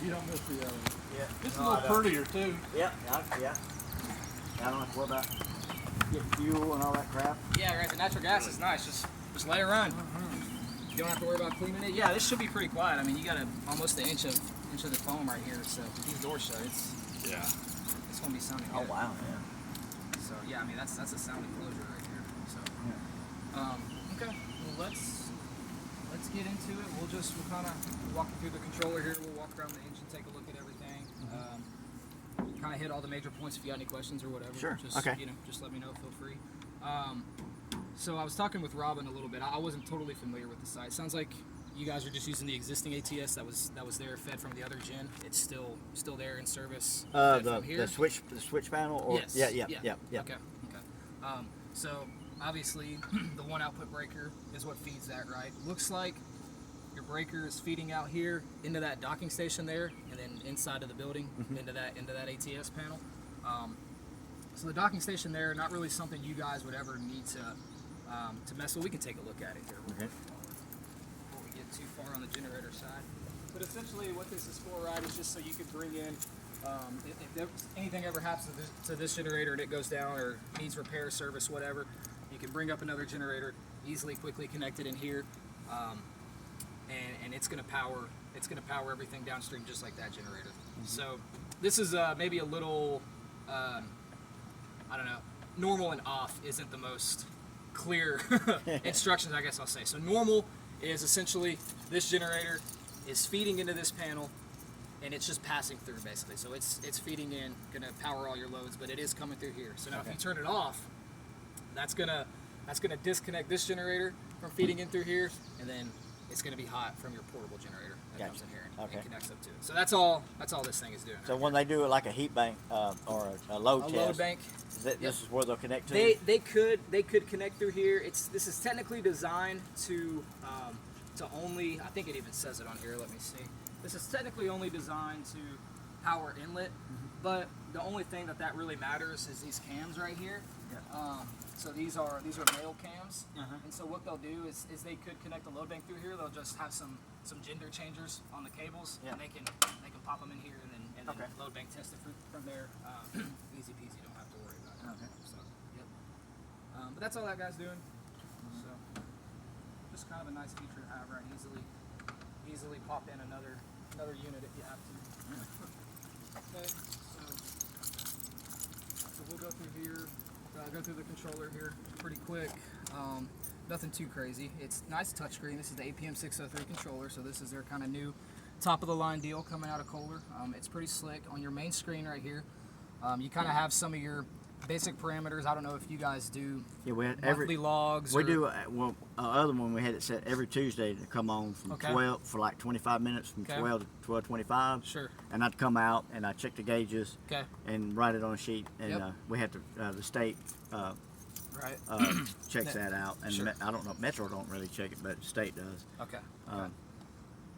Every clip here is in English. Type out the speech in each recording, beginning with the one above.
You don't miss the LED. Yeah. It's No, a little prettier too. Yeah. I don't have to worry about getting fuel and all that crap. Yeah, right. The natural gas is nice. Just let it run. You don't have to worry about cleaning it. Yeah, this should be pretty quiet. I mean, you got almost an inch of the foam right here. So with these doors shut, it's gonna be sounding good. Oh wow, yeah. So yeah, I mean that's a sound enclosure right here. So okay, well let's get into it. We'll kind of walk you through the controller here. We'll walk around the engine, take a look at everything. Kind of hit all the major points. If you got any questions or whatever, Sure. Just okay. Just let me know. Feel free. So I was talking with Robin a little bit. I wasn't totally familiar with the site. Sounds like you guys are just using the existing ATS that was there, fed from the other gen. It's still there in service. The switch panel. Or, yes. Yeah. Okay. So obviously the one output breaker is what feeds that, right? Looks like your breaker is feeding out here into that docking station there, and then inside of the building into that ATS panel. So the docking station there, not really something you guys would ever need to mess with. We can take a look at it here before we get too far on the generator side. But essentially what this is for, right, is just so you could bring in, if anything ever happens to this generator and it goes down or needs repair, service, whatever, you can bring up another generator, easily, quickly connect it in here, and it's going to power everything downstream just like that generator. So this is maybe a little, I don't know, normal and off isn't the most clear instructions, I guess I'll say. So normal is essentially this generator is feeding into this panel and it's just passing through basically. So it's feeding in, gonna power all your loads, but it is coming through here. So now if you turn it off, that's gonna disconnect this generator from feeding in through here, and then it's gonna be hot from your portable generator that comes in here and connects up to it. So that's all this thing is doing. So when they do it like a heat bank or a load test, load bank, this is where they'll connect to. They could connect through here. This is technically designed to only, I think it even says it on here. Let me see. This is technically only designed to power inlet, but the only thing that really matters is these cams right here. So these are male cams, and so what they'll do is they could connect the load bank through here. They'll just have some gender changers on the cables, and they can pop them in here and then load bank test it from there. Easy peasy, don't have to worry about it. So but that's all that guy's doing. So just kind of a nice feature to have, right? Easily pop in another unit if you have to. Okay, so we'll go through here. Go through the controller here pretty quick. Nothing too crazy. It's nice touchscreen. This is the APM 603 controller, so this is their kind of new top of the line deal coming out of Kohler. It's pretty slick. On your main screen right here, you kind of have some of your basic parameters. I don't know if you guys do we had monthly logs. We do. Well, other one we had it set every Tuesday to come on from 12 for like 25 minutes from 12 to 12:25. Sure. And I'd come out and I'd check the gauges. Okay. And write it on a sheet, and we had to the state checks that out, and I don't know, Metro don't really check it, but the state does. Okay.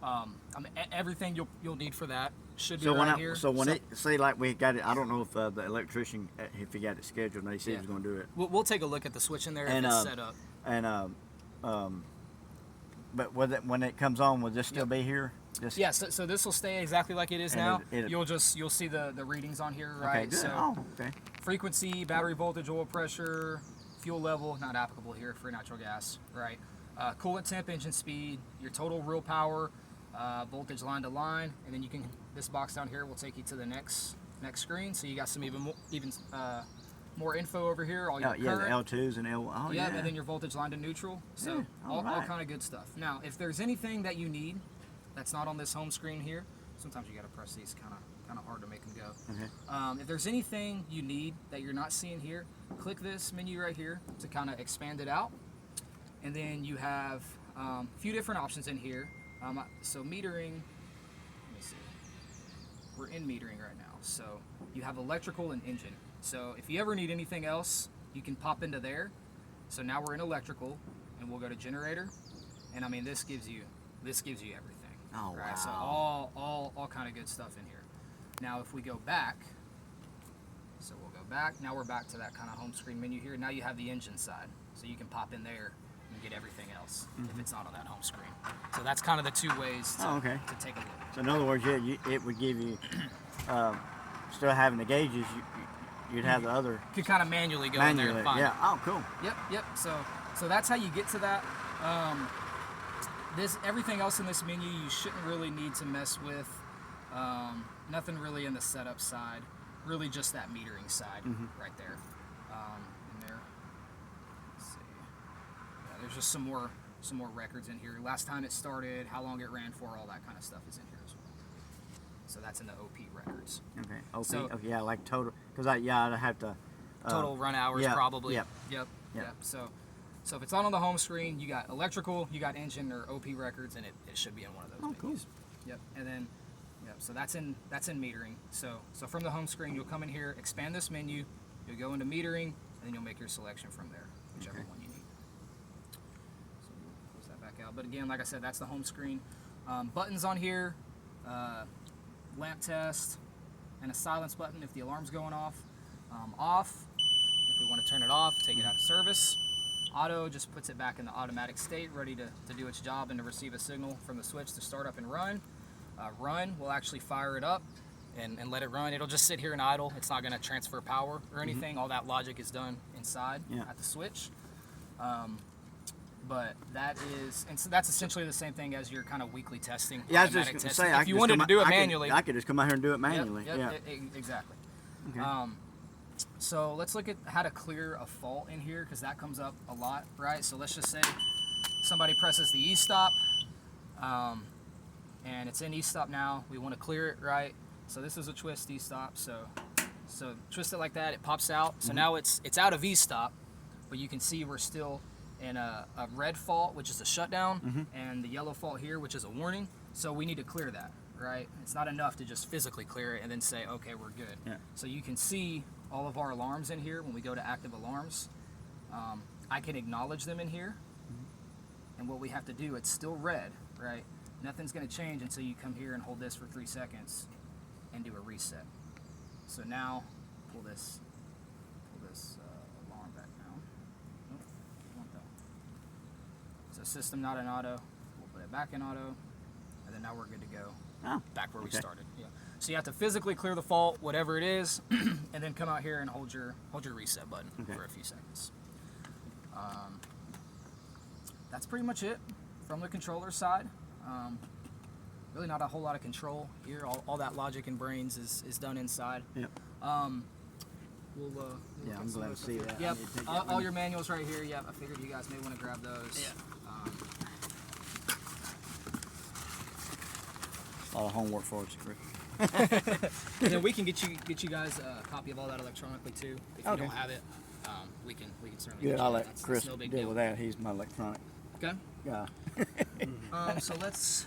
I mean, everything you'll need for that should be here. So when it say like we got it, I don't know if the electrician, if he got it scheduled, and he said he was going to do it. We'll take a look at the switch in there and it's set up. But when it comes on, will this still be here? So this will stay exactly like it is now. You'll see the readings on here, right? Okay, good. So frequency, battery voltage, oil pressure, fuel level, not applicable here for natural gas, right? Coolant temp, engine speed, your total real power, voltage line to line, and then this box down here will take you to the next screen. So you got some even more info over here. All your current, the L2s and L. and then your voltage line to neutral. So all kind of good stuff. Now, if there's anything that you need that's not on this home screen here, sometimes you got to press these kind of hard to make them go. If there's anything you need that you're not seeing here, click this menu right here to kind of expand it out, and then you have a few different options in here. So metering, let me see. We're in metering right now. So you have electrical and engine. So if you ever need anything else, you can pop into there. So now we're in electrical, and we'll go to generator, and I mean this gives you everything. Oh, right? wow. So all kind of good stuff in here. Now if we go back, so we'll go back. Now we're back to that kind of home screen menu here. Now you have the engine side, so you can pop in there, and get everything else if it's not on that home screen. So that's kind of the two ways to, to take a look. So in other words, it would give you, still having the gauges, you'd have the other. You could kind of manually go in there and find it. Oh, cool. Yep. So that's how you get to that. Everything else in this menu you shouldn't really need to mess with. Nothing really in the setup side. Really just that metering side right there. In there. Let's see. Yeah, there's just some more records in here. Last time it started, how long it ran for, all that kind of stuff is in here as well. So that's in the OP records. Okay. OP. So, okay, yeah, like total. Because I'd have to. Total run hours probably. Yep. So if it's on the home screen, you got electrical, you got engine or OP records, and it should be in one of those menus. Cool. Yep. And then, so that's in metering. So from the home screen, you'll come in here, expand this menu, you'll go into metering, and then you'll make your selection from there, whichever one you need. So we'll close that back out. But again, like I said, that's the home screen. Buttons on here, lamp test, and a silence button if the alarm's going off. Off, if we want to turn it off, take it out of service. Auto just puts it back in the automatic state, ready to do its job and to receive a signal from the switch to start up and run. Run will actually fire it up and let it run. It'll just sit here and idle. It's not going to transfer power or anything. All that logic is done inside at the switch. But that is, and so that's essentially the same thing as your kind of weekly testing. Yeah, I was just going to say, if you wanted to do it manually, I could just come out here and do it manually. Exactly. Okay. So let's look at how to clear a fault in here, because that comes up a lot, right? So let's just say somebody presses the E-stop, and it's in E-stop now. We want to clear it, right? So this is a twist E-stop. So twist it like that, it pops out. So now it's out of E-stop, but you can see we're still in a red fault, which is a shutdown, and the yellow fault here, which is a warning. So we need to clear that, right? It's not enough to just physically clear it and then say, okay, we're good. Yeah. So you can see all of our alarms in here when we go to active alarms. I can acknowledge them in here, and what we have to do, it's still red, right? Nothing's going to change until you come here and hold this for 3 seconds and do a reset. So now pull this alarm back down. Nope, don't want that. So system not in auto, we'll put it back in auto, and then now we're good to go. Back where we started. Yeah. So you have to physically clear the fault, whatever it is, and then come out here and hold your reset button for a few seconds. That's pretty much it from the controller side. Really not a whole lot of control here. All that logic and brains is done inside. Yep. We'll I'm glad to see that. Yep. All your manuals right here. Yep. I figured you guys may want to grab those. Yeah. A lot of homework for us, Chris. And then we can get you guys a copy of all that electronically too. If you don't have it, we can certainly. Good. I'll let That's Chris no big deal deal with that. He's my electronic Okay. guy. So let's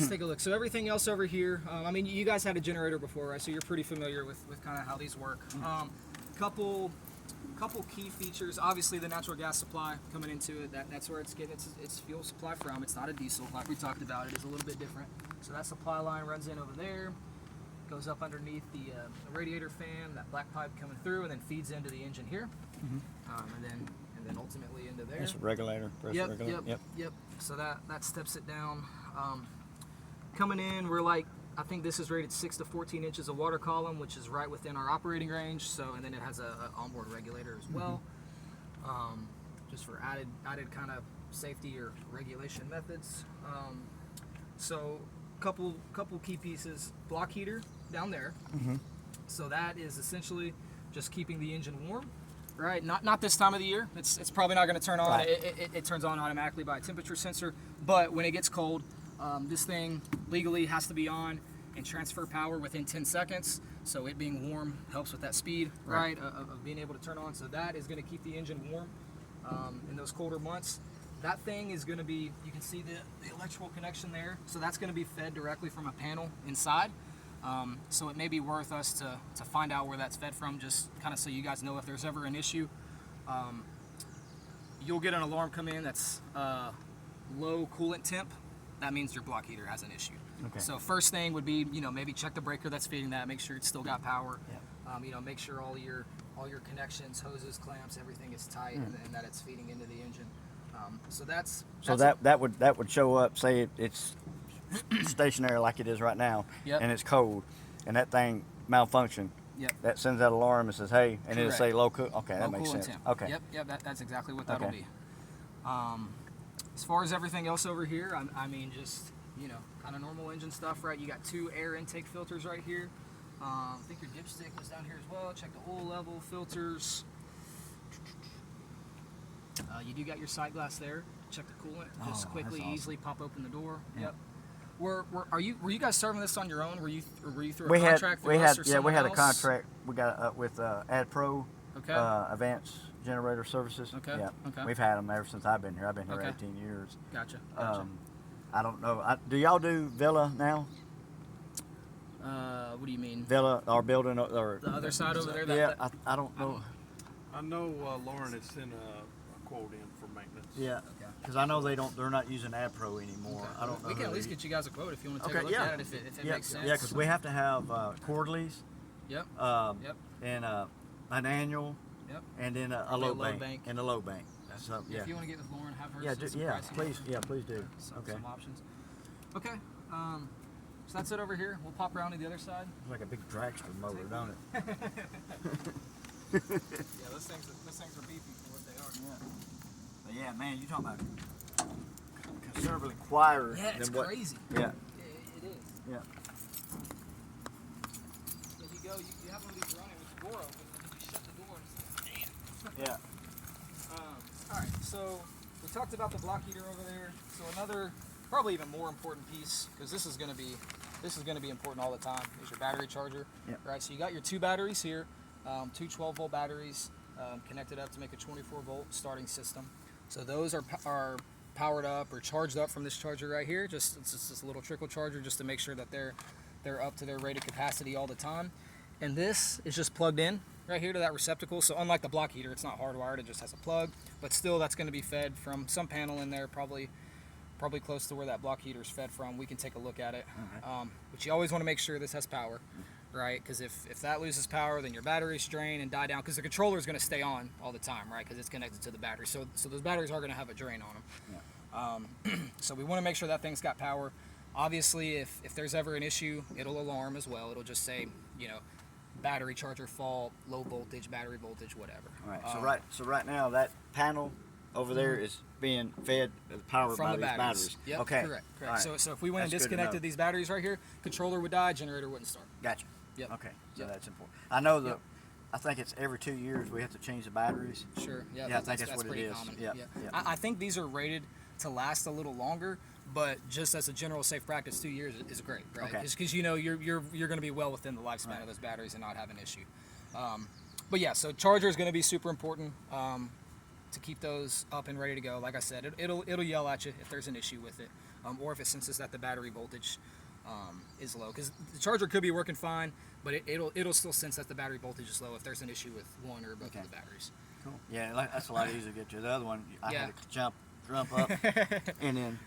take a look. So everything else over here. I mean, you guys had a generator before, right? So you're pretty familiar with kind of how these work. Couple key features. Obviously, the natural gas supply coming into it. That's where it's getting its fuel supply from. It's not a diesel like we talked about. It is a little bit different. So that supply line runs in over there, goes up underneath the radiator fan, that black pipe coming through, and then feeds into the engine here, and then ultimately into there. It's a regulator. Yep. So that steps it down. Coming in, we're like, I think this is rated 6 to 14 inches of water column, which is right within our operating range. So, and then it has a onboard regulator as well, just for added kind of safety or regulation methods. So, couple key pieces. Block heater down there. So that is essentially just keeping the engine warm. Right, not this time of the year. It's probably not going to turn on. Right. It turns on automatically by a temperature sensor. But when it gets cold, this thing legally has to be on and transfer power within 10 seconds. So it being warm helps with that speed, right, of being able to turn on. So that is going to keep the engine warm in those colder months. That thing is going to be, you can see the electrical connection there. So that's going to be fed directly from a panel inside. So it may be worth us to find out where that's fed from, just kind of so you guys know if there's ever an issue. You'll get an alarm come in that's low coolant temp. That means your block heater has an issue. Okay. So first thing would be, maybe check the breaker that's feeding that, make sure it's still got power. Yep. Make sure all your connections, hoses, clamps, everything is tight and that it's feeding into the engine. So that's that would show up. Say it's stationary like it is right now, Yep. and it's cold, and that thing malfunction. Yep. That sends that alarm and says, "Hey," and it'll Correct. say low cool. Okay, low that makes cool and sense. temp. Okay. Yep. That's exactly what that'll Okay. be. As far as everything else over here, I mean, just kind of normal engine stuff, right? You got 2 air intake filters right here. I think your dipstick is down here as well. Check the oil level, filters. You do got your sight glass there. Check the coolant. Just quickly, awesome. easily pop open the door. Yeah. Yep. Were you guys serving this on your own? Were you through a We contract? had through us or we someone had a else? contract. We got with AdPro, Okay. Advanced Generator Services. Okay, Yeah. okay. We've had them ever since I've been here. I've been here Okay. 18 years. Gotcha. I don't know. Do y'all do Villa now? What do you mean? Villa, our building, or The other side over there? yeah, I don't know. I know Lauren had sent a quote in for maintenance. Yeah, Okay. because I know they're not using AdPro anymore. Okay. I don't know. We can who at least they- get you guys a quote if you want to take Okay, a look yeah. at it, if it yeah, makes sense. Yeah, because we have to have quarterlies. Yep. Yep. And an annual. Yep. And then a Probably low bank. And a low bank. So yeah. If you want to get with Lauren, have her Yeah, send some yeah, pricing please, over. yeah, please do. Some, Okay. some options. Okay. So that's it over here. We'll pop around to the other side. It's like a big dragster motor, don't it? Yeah, those things are beefy for what they are. Yeah. But yeah, man, you talking about considerably quieter Yeah, it's than what? crazy. Yeah. It is. Yeah. So you go, you have one of these running with the door open, and then you shut the door, and it's like, damn. Yeah. All right, so we talked about the block heater over there. So another, probably even more important piece, because this is going to be important all the time, is your battery charger. Yep. Right. So you got your 2 batteries here, 2 12-volt batteries connected up to make a 24-volt starting system. So those are powered up or charged up from this charger right here. It's just this little trickle charger, just to make sure that they're up to their rated capacity all the time. And this is just plugged in right here to that receptacle. So unlike the block heater, it's not hardwired, it just has a plug, but still that's going to be fed from some panel in there, probably close to where that block heater is fed from. We can take a look at it. Okay. But you always want to make sure this has power, right? Because if that loses power, then your batteries drain and die down, because the controller is going to stay on all the time, right? Because it's connected to the battery. So those batteries are going to have a drain on them. Yeah. So we want to make sure that thing's got power. Obviously, if there's ever an issue, it'll alarm as well. It'll just say, battery charger fault, low voltage, battery voltage, whatever. All right. So right now that panel over there is being fed power From by the these batteries. batteries. Yep, Okay. correct. All right. So if we went and That's good to know. disconnected these batteries right here, controller would die, generator wouldn't start. Gotcha. Yep. Okay. So Yep. that's important. I know Yep. I think it's every 2 years we have to change the batteries. Sure. Yeah. Yeah, I think that's what it pretty is. common. Yep, Yeah. yep. I think these are rated to last a little longer, but just as a general safe practice, 2 years is great, right? Okay. Because you're going to be well within the lifespan Right. of those batteries and not have an issue. But yeah, so charger is going to be super important to keep those up and ready to go. Like I said, it'll yell at you if there's an issue with it, or if it senses that the battery voltage is low. Because the charger could be working fine, but it'll still sense that the battery voltage is low if there's an issue with one or both Okay. of the batteries. Cool. Yeah, that's a lot easier to get to. The other one, I Yeah. had to jump up and then